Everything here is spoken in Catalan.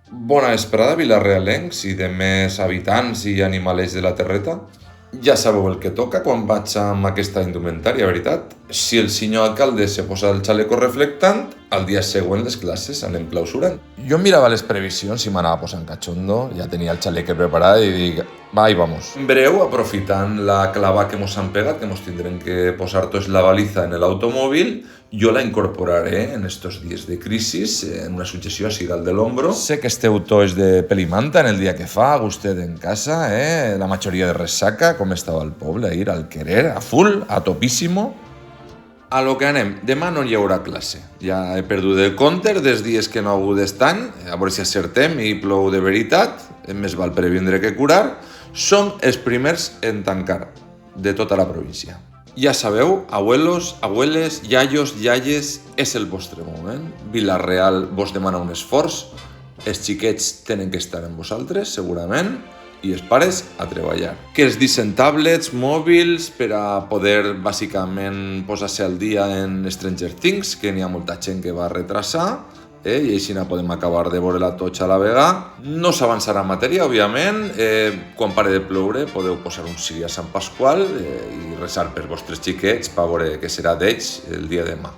Bona vesprada, vilarealencs i de més habitants i animalets de la terreta. Ja sabeu el que toca quan vaig amb aquesta indumentària, veritat? Si el senyor alcalde se posa el xaleco reflectant, al dia següent les classes anem clausurant. Jo mirava les previsions i m'anava posant cachondo, ja tenia el xaleque preparat i dic, va, i vamos. En breu, aprofitant la clava que mos han pegat, que mos tindrem que posar tots la baliza en l'automòbil, jo la incorporaré en estos dies de crisis, en una sujeció així dalt de l'hombro. Sé que esteu tots de pelimanta en el dia que fa, gustet en casa, la majoria de ressaca, com estava el poble ahir, al querer, a full, a topíssimo. A lo que anem, demà no hi haurà classe. Ja he perdut el compte dels dies que no ha hagut d'estant, a veure si acertem i plou de veritat, més val previndre que curar. Som els primers en tancar de tota la província. Ja sabeu, abuelos, abueles, iaios, iaies, és el vostre moment. Vila-real vos demana un esforç, els xiquets tenen que estar amb vosaltres, segurament, i els pares a treballar. Que els deixen tablets, mòbils, per a poder, bàsicament, posar-se al dia en Stranger Things, que n'hi ha molta gent que va retrasar, i així podem acabar de veure la totxa a la vegada. No s'avançarà en matèria, òbviament. Quan pare de ploure podeu posar un ciri a Sant Pasqual i resar per vostres xiquets per veure què serà d'ells el dia de demà.